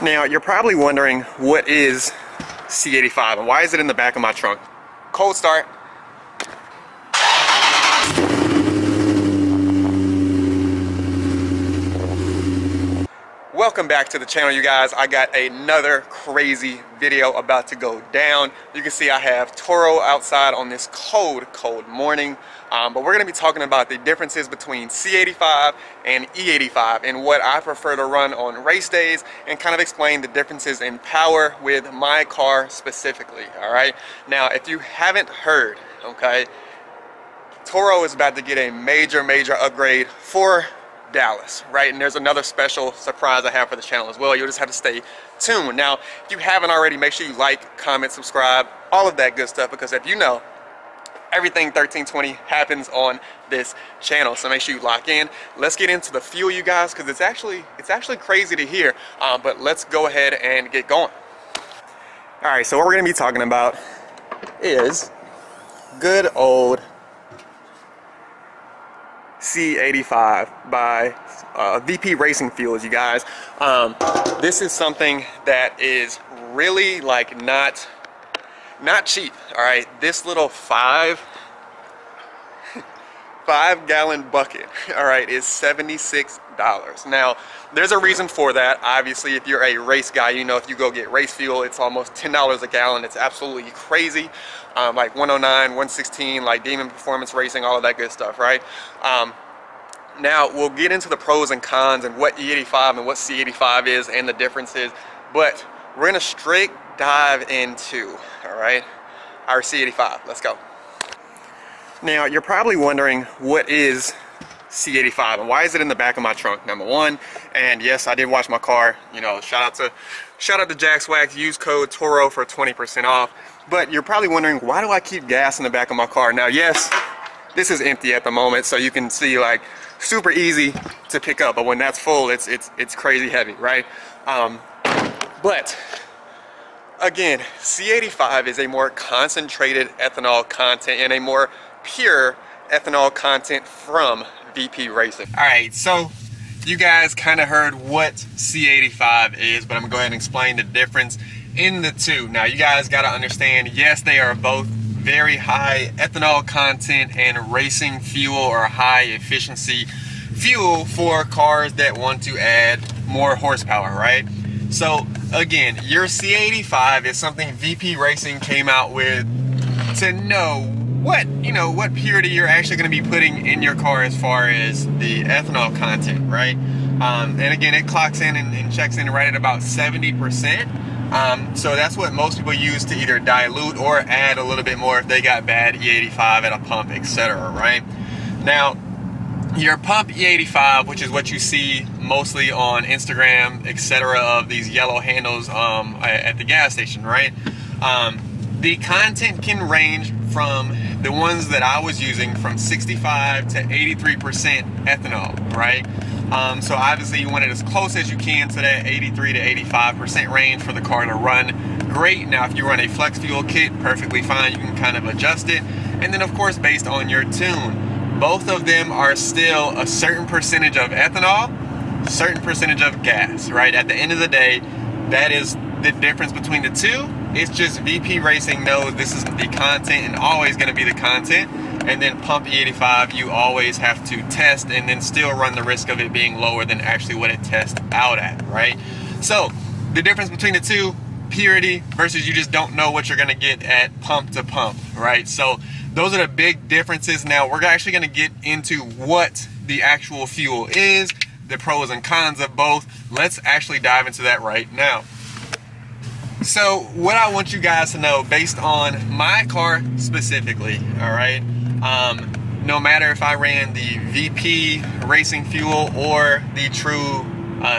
Now, you're probably wondering, what is C85 and why is it in the back of my trunk? Cold start. Welcome back to the channel, you guys. I got another crazy video about to go down. You can see I have Toro outside on this cold morning. But we're going to be talking about the differences between C85 and E85 and what I prefer to run on race days, and kind of explain the differences in power with my car specifically. All right. Now, if you haven't heard, okay, Toro is about to get a major upgrade for Dallas, right? And there's another special surprise I have for the channel as well. You'll just have to stay tuned. Now, if you haven't already, make sure you like, comment, subscribe, all of that good stuff, because if you know, everything 1320 happens on this channel. So make sure you lock in. Let's get into the fuel, you guys, because it's actually crazy to hear. But let's go ahead and get going. All right, so what we're going to be talking about is good old C85 by VP Racing Fuels, you guys. This is something that is really like not cheap. All right, this little five gallon bucket, all right, is $76. Now, there's a reason for that. Obviously, if you're a race guy, you know, if you go get race fuel, it's almost $10 a gallon. It's absolutely crazy. Like 109, 116, like Demon Performance Racing, all of that good stuff, right? Now, we'll get into the pros and cons and what E85 and what C85 is and the differences, but we're gonna straight dive into, all right, our C85. Let's go. Now, you're probably wondering, what is C85 and why is it in the back of my trunk, number one? And yes, I did wash my car. You know, shout out to JaxWax. Use code Toro for 20% off. But you're probably wondering, why do I keep gas in the back of my car? Now, yes, this is empty at the moment, so you can see, like, super easy to pick up, but when that's full, it's crazy heavy, right? But again, C85 is a more concentrated ethanol content and a more pure ethanol content from VP Racing. All right, so you guys kind of heard what C85 is, but I'm gonna go ahead and explain the difference in the two. Now, you guys got to understand, yes, they are both very high ethanol content and racing fuel, or high efficiency fuel for cars that want to add more horsepower, right? So again, your C85 is something VP Racing came out with to know what, you know, what purity you're actually going to be putting in your car as far as the ethanol content, right? And again, it clocks in and checks in right at about 70%. So that's what most people use to either dilute or add a little bit more if they got bad E85 at a pump, etc., right? Now, your pump E85, which is what you see mostly on Instagram, etc., of these yellow handles at the gas station, right? The content can range from the ones that I was using from 65 to 83% ethanol, right? So obviously you want it as close as you can to that 83 to 85% range for the car to run great. Now, if you run a flex fuel kit, perfectly fine. You can kind of adjust it. And then, of course, based on your tune, both of them are still a certain percentage of ethanol, certain percentage of gas, right? At the end of the day, that is the difference between the two. It's just VP Racing knows this is the content and always going to be the content. And then Pump E85, you always have to test and then still run the risk of it being lower than actually what it tests out at, right? So the difference between the two, purity versus you just don't know what you're going to get at pump to pump, right? So those are the big differences. Now, we're actually going to get into what the actual fuel is, the pros and cons of both. Let's actually dive into that right now. So what I want you guys to know, based on my car specifically, all right, no matter if I ran the VP Racing fuel or the true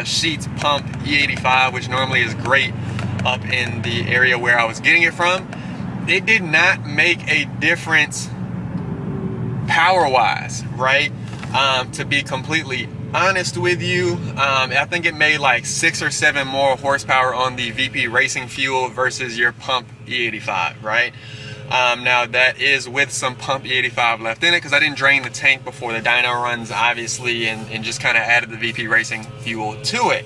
Sheets Pump E85, which normally is great up in the area where I was getting it from, it did not make a difference power-wise, right? To be completely honest with you, I think it made like 6 or 7 more horsepower on the VP Racing fuel versus your Pump E85, right? Now that is with some Pump E85 left in it, because I didn't drain the tank before the dyno runs, obviously, and just kind of added the VP Racing fuel to it.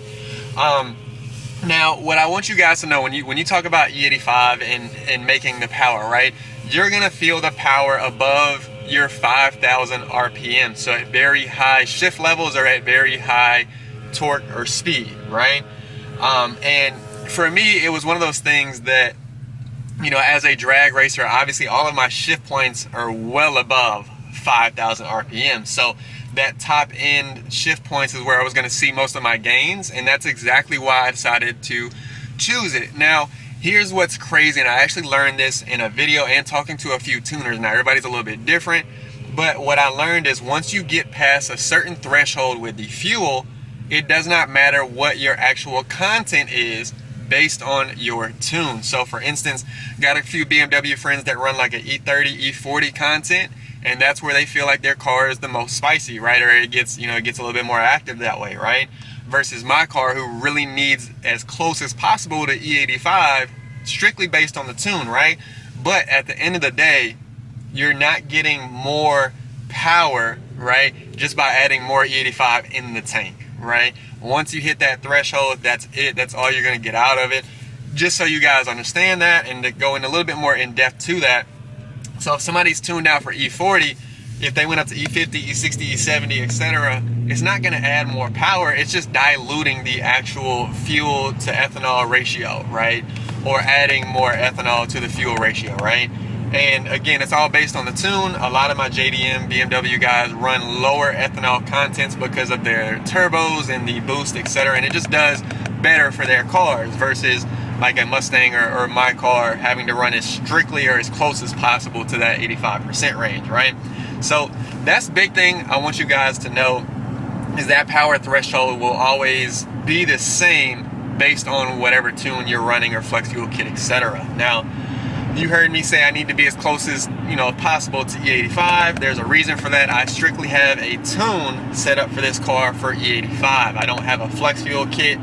Now, what I want you guys to know, when you talk about E85 and making the power, right, you're gonna feel the power above your 5,000 RPM. So at very high shift levels or at very high torque or speed, right? And for me, it was one of those things that, you know, as a drag racer, obviously all of my shift points are well above 5,000 RPM. So that top end shift points is where I was going to see most of my gains, and that's exactly why I decided to choose it. Now, here's what's crazy, and I actually learned this in a video and talking to a few tuners. Now, everybody's a little bit different, but what I learned is once you get past a certain threshold with the fuel, it does not matter what your actual content is based on your tune. So for instance, got a few BMW friends that run like an E30, E40 content, and that's where they feel like their car is the most spicy, right? Or it gets, you know, it gets a little bit more active that way, right? Versus my car, who really needs as close as possible to E85, strictly based on the tune, right? But at the end of the day, you're not getting more power, right, just by adding more E85 in the tank, right? Once you hit that threshold, that's it. That's all you're going to get out of it. Just so you guys understand that, and to go in a little bit more in depth to that. So if somebody's tuned out for E40, if they went up to E50, E60, E70, etc., it's not going to add more power. It's just diluting the actual fuel to ethanol ratio, right? Or adding more ethanol to the fuel ratio, right? And again, it's all based on the tune. A lot of my JDM, BMW guys run lower ethanol contents because of their turbos and the boost, etc. And it just does better for their cars versus like a Mustang or my car having to run as strictly or as close as possible to that 85% range, right? So that's the big thing I want you guys to know, is that power threshold will always be the same based on whatever tune you're running or flex fuel kit, etc. Now, you heard me say I need to be as close as, you know, possible to E85. There's a reason for that. I strictly have a tune set up for this car for E85. I don't have a flex fuel kit.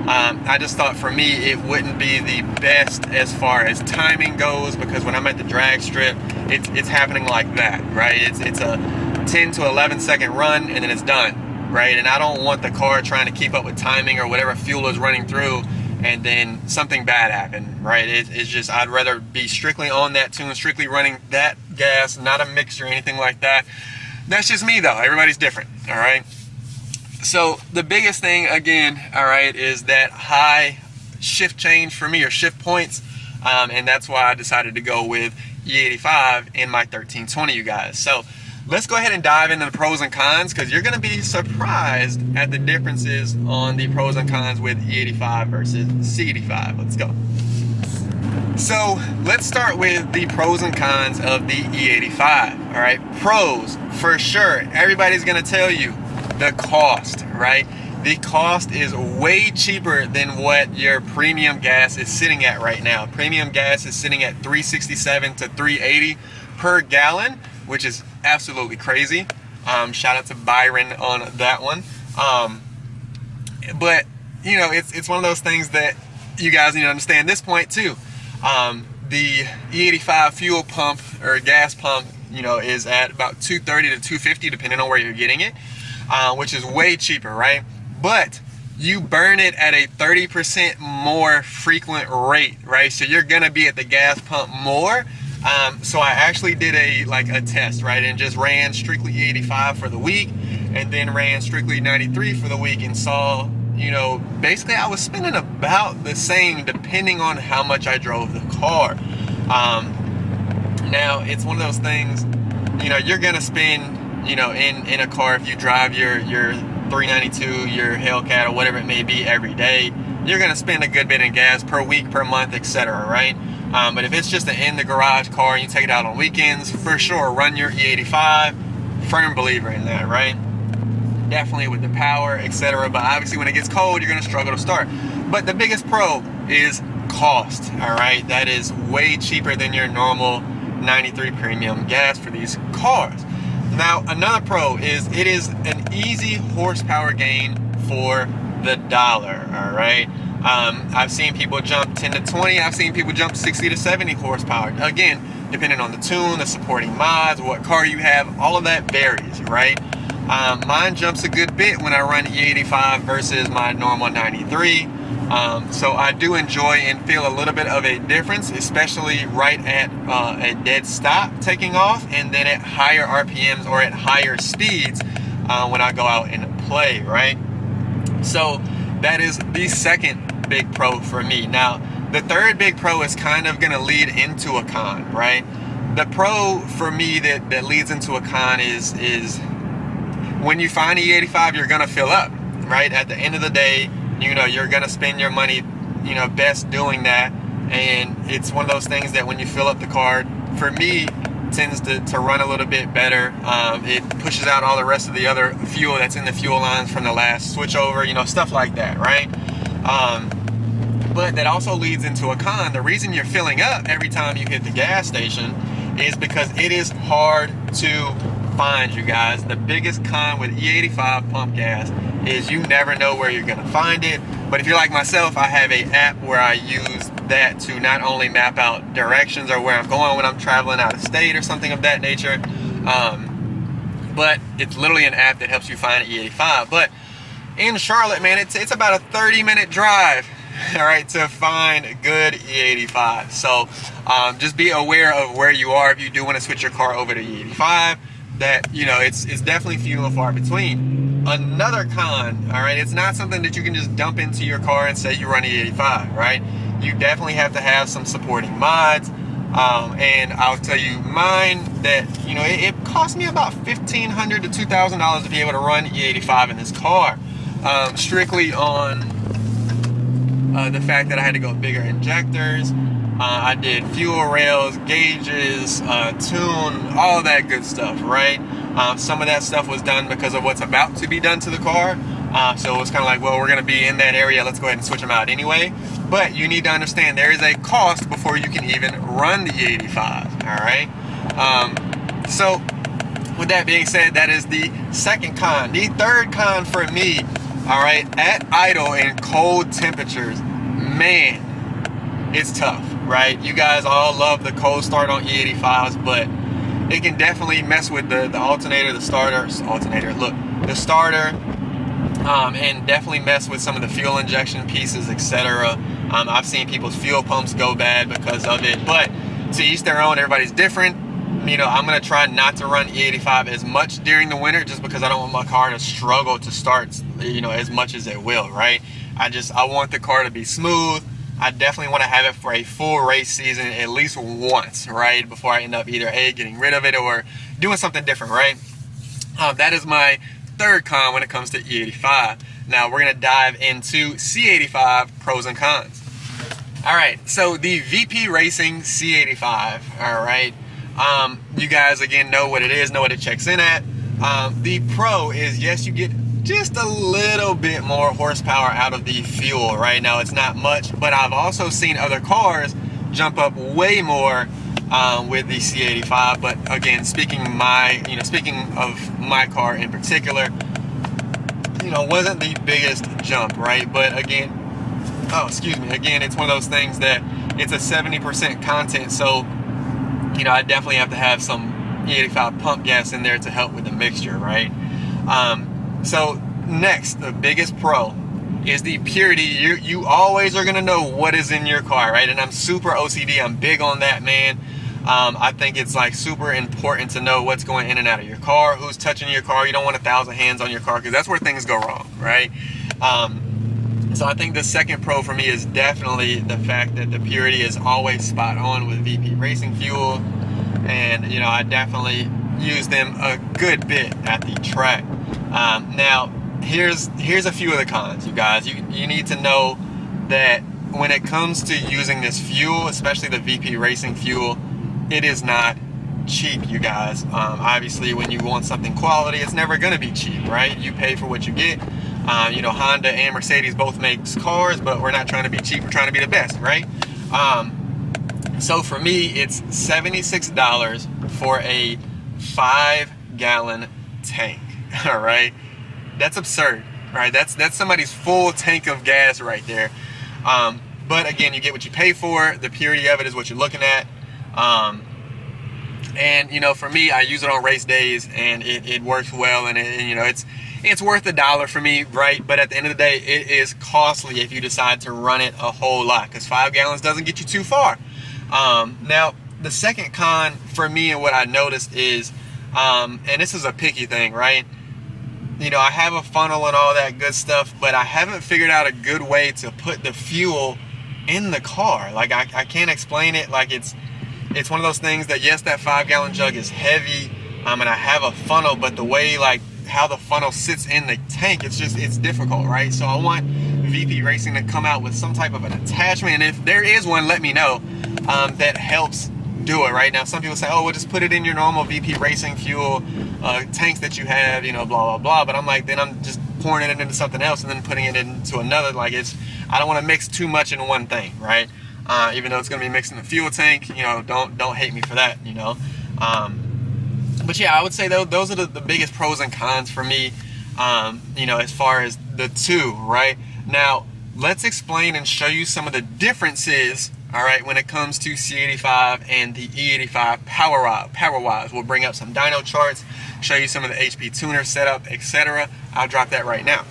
I just thought for me it wouldn't be the best as far as timing goes, because when I'm at the drag strip, it's happening like that, right? It's a 10 to 11 second run and then it's done, right? And I don't want the car trying to keep up with timing or whatever fuel is running through and then something bad happen, right? It's just, I'd rather be strictly on that tune, strictly running that gas, not a mix or anything like that. That's just me though. Everybody's different, all right? So the biggest thing, again, all right, is that high shift change for me, or shift points, and that's why I decided to go with E85 in my 1320, you guys. So let's go ahead and dive into the pros and cons, because you're going to be surprised at the differences on the pros and cons with E85 versus C85. Let's go. So let's start with the pros and cons of the E85. All right, pros, for sure, everybody's going to tell you the cost, right? The cost is way cheaper than what your premium gas is sitting at right now. Premium gas is sitting at $3.67 to $3.80 per gallon, which is absolutely crazy. Shout out to Byron on that one. But you know, it's one of those things that you guys need to understand this point too. The E85 fuel pump or gas pump, you know, is at about $2.30 to $2.50 depending on where you're getting it, which is way cheaper, right? But you burn it at a 30% more frequent rate, right? So you're gonna be at the gas pump more. So I actually did a test, right, and just ran strictly E85 for the week, and then ran strictly 93 for the week, and saw, you know, basically I was spending about the same depending on how much I drove the car. Now it's one of those things, you know, you're gonna spend, you know, in a car, if you drive your 392, your Hellcat, or whatever it may be every day, you're gonna spend a good bit in gas per week, per month, etc., right? But if it's just an in the garage car and you take it out on weekends, for sure run your E85. Firm believer in that, right? Definitely with the power, etc. But obviously when it gets cold, you're gonna struggle to start. But the biggest pro is cost, all right? That is way cheaper than your normal 93 premium gas for these cars. Now, another pro is it is an easy horsepower gain for the dollar, all right? I've seen people jump 10 to 20. I've seen people jump 60 to 70 horsepower. Again, depending on the tune, the supporting mods, what car you have, all of that varies, right? Mine jumps a good bit when I run E85 versus my normal 93. So I do enjoy and feel a little bit of a difference, especially right at a dead stop taking off, and then at higher RPMs or at higher speeds when I go out and play, right? So that is the second big pro for me. Now, the third big pro is kind of gonna lead into a con, right? The pro for me that leads into a con is when you find E85, you're gonna fill up, right? At the end of the day, you know, you're gonna spend your money, you know, best doing that. And it's one of those things that when you fill up the car, for me, tends to run a little bit better. It pushes out all the rest of the other fuel that's in the fuel lines from the last switch over, you know, stuff like that, right? But that also leads into a con. The reason you're filling up every time you hit the gas station is because it is hard to find, you guys. The biggest con with E85 pump gas is you never know where you're gonna find it. But if you're like myself, I have an app where I use that to not only map out directions or where I'm going when I'm traveling out of state or something of that nature, but it's literally an app that helps you find E85. But in Charlotte, man, it's about a 30-minute drive, all right, to find good E85. So just be aware of where you are if you do want to switch your car over to E85. That, you know, it's definitely few and far between. Another con, all right, it's not something that you can just dump into your car and say you run E85, right? You definitely have to have some supporting mods. And I'll tell you mine that, you know, it cost me about $1,500 to $2,000 to be able to run E85 in this car. Strictly on the fact that I had to go bigger injectors. I did fuel rails, gauges, tune, all that good stuff, right? Some of that stuff was done because of what's about to be done to the car. So it was kind of like, well, we're going to be in that area, let's go ahead and switch them out anyway. But you need to understand there is a cost before you can even run the E85, all right? So with that being said, that is the second con. The third con for me, all right, at idle in cold temperatures, man, it's tough, right? You guys all love the cold start on E85s, but it can definitely mess with the alternator, the starter, the starter, and definitely mess with some of the fuel injection pieces, etc. I've seen people's fuel pumps go bad because of it, but to each their own, everybody's different. You know, I'm gonna try not to run E85 as much during the winter just because I don't want my car to struggle to start, you know, as much as it will, right? I want the car to be smooth. I definitely want to have it for a full race season at least once, right? Before I end up either A, getting rid of it or doing something different, right? That is my third con when it comes to E85. Now we're going to dive into C85 pros and cons. All right, so the VP Racing C85, all right? You guys, again, know what it is, know what it checks in at. The pro is, yes, you get just a little bit more horsepower out of the fuel. Right now it's not much, but I've also seen other cars jump up way more with the C85. But again, speaking of my car in particular, you know, wasn't the biggest jump, right? But again, again, it's one of those things that it's a 70% content, so you know, I definitely have to have some E85 pump gas in there to help with the mixture, right? So next, the biggest pro is the purity. You always are gonna know what is in your car, right? And I'm super OCD, I'm big on that, man. I think it's like super important to know what's going in and out of your car, who's touching your car. You don't want 1,000 hands on your car because that's where things go wrong, right? So I think the second pro for me is definitely the fact that the purity is always spot on with VP Racing fuel. And you know, I definitely use them a good bit at the track. Now, here's a few of the cons, you guys. You need to know that when it comes to using this fuel, especially the VP Racing fuel, it is not cheap, you guys. Obviously, when you want something quality, it's never going to be cheap, right? You pay for what you get. You know, Honda and Mercedes both make cars, but we're not trying to be cheap. We're trying to be the best, right? So for me, it's $76 for a 5-gallon tank. All right, that's absurd, right? That's somebody's full tank of gas right there. But again, you get what you pay for. The purity of it is what you're looking at. And you know, for me, I use it on race days, and it works well. And you know, it's it's worth $1 for me, right? But at the end of the day, it is costly if you decide to run it a whole lot, because 5 gallons doesn't get you too far. Now, the second con for me and what I noticed is, and this is a picky thing, right? You know, I have a funnel and all that good stuff, but I haven't figured out a good way to put the fuel in the car. Like, I can't explain it. Like, it's one of those things that, yes, that 5 gallon jug is heavy, and I have a funnel, but the way, like, how the funnel sits in the tank, it's difficult, right? So I want VP Racing to come out with some type of an attachment, and if there is one, let me know, that helps do it. Right now, some people say, oh, well, just put it in your normal VP Racing fuel tanks that you have, you know, blah blah blah. But I'm like, then I'm just pouring it into something else and then putting it into another. Like, I don't want to mix too much in one thing, right? Even though it's going to be mixed in the fuel tank, you know, don't hate me for that, you know. But yeah, I would say those are the biggest pros and cons for me, you know, as far as the two, right? Now, let's explain and show you some of the differences, all right, when it comes to C85 and the E85 power-wise. We'll bring up some dyno charts, show you some of the HP tuner setup, etc. I'll drop that right now.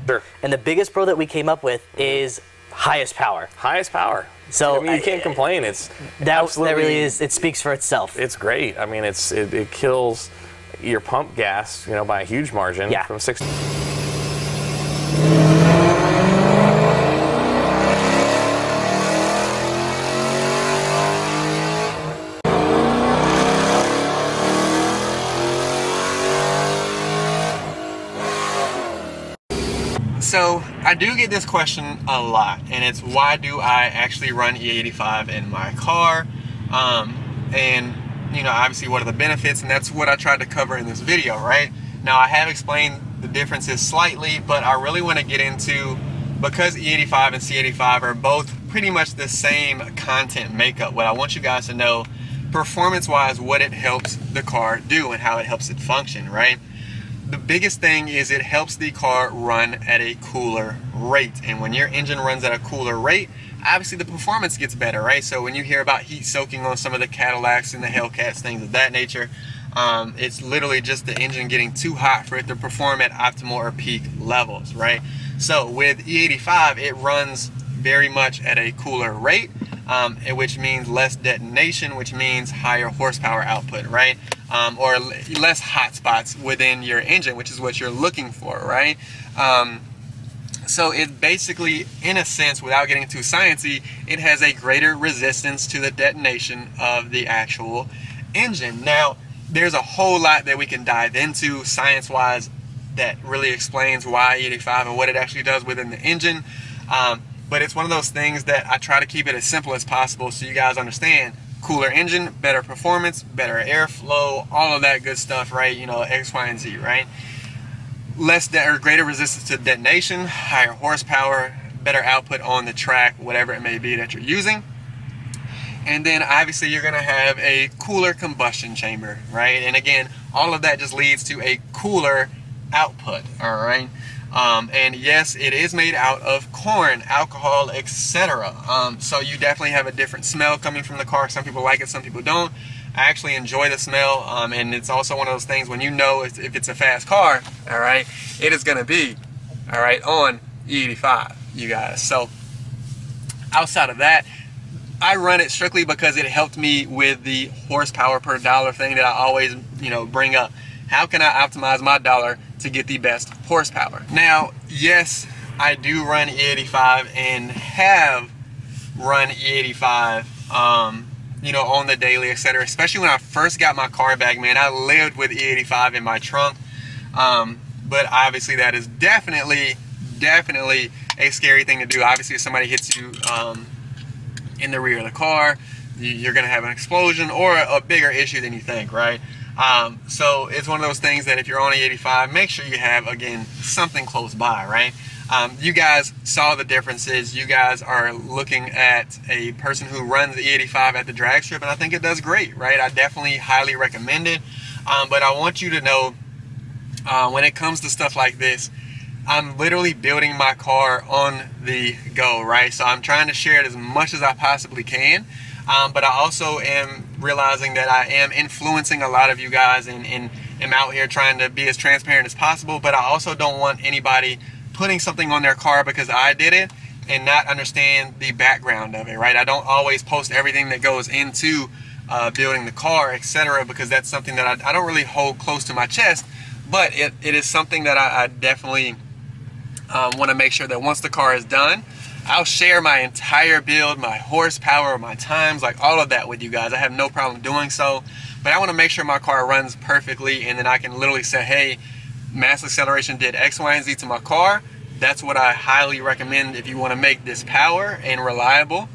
Sure. And the biggest pro that we came up with is highest power. Highest power. So I mean, you can't complain. It's that really is. It speaks for itself. It's great. I mean, it kills your pump gas, you know, by a huge margin. Yeah. From 60. So I do get this question a lot, and it's, why do I actually run E85 in my car? And you know, obviously, what are the benefits? And that's what I tried to cover in this video, right? Now, I have explained the differences slightly, but I really want to get into, because E85 and C85 are both pretty much the same content makeup, what I want you guys to know, performance-wise, what it helps the car do and how it helps it function, right? The biggest thing is it helps the car run at a cooler rate. And when your engine runs at a cooler rate, obviously the performance gets better, right? So when you hear about heat soaking on some of the Cadillacs and the Hellcats, things of that nature, it's literally just the engine getting too hot for it to perform at optimal or peak levels, right? So with E85, it runs very much at a cooler rate, which means less detonation, which means higher horsepower output, right? Or less hot spots within your engine, which is what you're looking for, right? So it basically, in a sense, without getting too sciencey, it has a greater resistance to the detonation of the actual engine. Now, there's a whole lot that we can dive into science-wise that really explains why E85 and what it actually does within the engine. But it's one of those things that I try to keep it as simple as possible so you guys understand. Cooler engine, better performance, better airflow, all of that good stuff, right? You know, X, Y, and Z, right? Greater resistance to detonation, higher horsepower, better output on the track, whatever it may be that you're using. And then obviously you're going to have a cooler combustion chamber, right? And again, all of that just leads to a cooler output, all right? And yes, it is made out of corn, alcohol, etc. So you definitely have a different smell coming from the car. Some people like it, some people don't. I actually enjoy the smell, and it's also one of those things when you know if it's a fast car, all right, it is going to be, all right, on E85, you guys. So outside of that, I run it strictly because it helped me with the horsepower per dollar thing that I always, you know, bring up. How can I optimize my dollar to get the best horsepower? Now, yes, I do run E85 and have run E85, you know, on the daily, etc. Especially when I first got my car back, man, I lived with E85 in my trunk. But obviously that is definitely a scary thing to do. Obviously, if somebody hits you in the rear of the car, you're gonna have an explosion or a bigger issue than you think, right? So it's one of those things that if you're on E85, make sure you have, again, something close by, right? You guys saw the differences. You guys are looking at a person who runs the E85 at the drag strip, and I think it does great, right? I definitely highly recommend it. But I want you to know, when it comes to stuff like this, I'm literally building my car on the go, right? So I'm trying to share it as much as I possibly can. But I also am realizing that I am influencing a lot of you guys and am out here trying to be as transparent as possible, but I also don't want anybody putting something on their car because I did it and not understand the background of it, right? I don't always post everything that goes into building the car, etc., because that's something that I don't really hold close to my chest, but it is something that I definitely want to make sure that once the car is done, I'll share my entire build, my horsepower, my times, like all of that with you guys. I have no problem doing so, but I want to make sure my car runs perfectly, and then I can literally say, hey, mass acceleration did X, Y, and Z to my car. That's what I highly recommend if you want to make this power and reliable.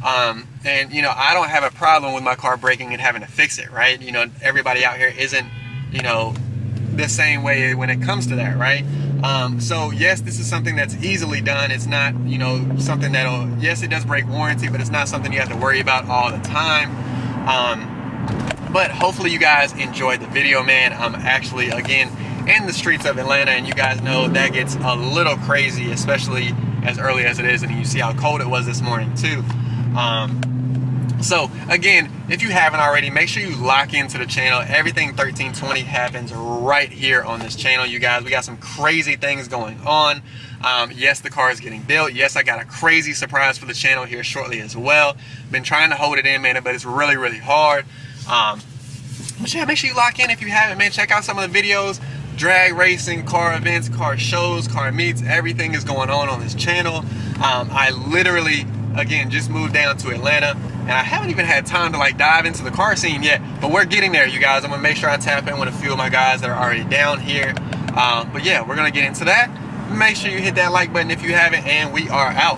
And you know, I don't have a problem with my car breaking and having to fix it, right? You know, everybody out here isn't, you know, the same way when it comes to that, right? So yes, this is something that's easily done. It's not, you know, something that'll, yes, it does break warranty, but it's not something you have to worry about all the time. But hopefully you guys enjoyed the video, man. I'm actually, again, in the streets of Atlanta, and you guys know that gets a little crazy, especially as early as it is, and you see how cold it was this morning too. So again, if you haven't already, make sure you lock into the channel. Everything 1320 happens right here on this channel, you guys. We got some crazy things going on. Yes, the car is getting built. Yes, I got a crazy surprise for the channel here shortly as well. Been trying to hold it in, man, but it's really, really hard. But yeah, make sure you lock in if you haven't, man. Check out some of the videos. Drag racing, car events, car shows, car meets, everything is going on this channel. I literally, again, just moved down to Atlanta, and I haven't even had time to like dive into the car scene yet, but we're getting there, you guys. I'm gonna make sure I tap in with a few of my guys that are already down here. But yeah, we're gonna get into that. Make sure you hit that like button if you haven't, and we are out.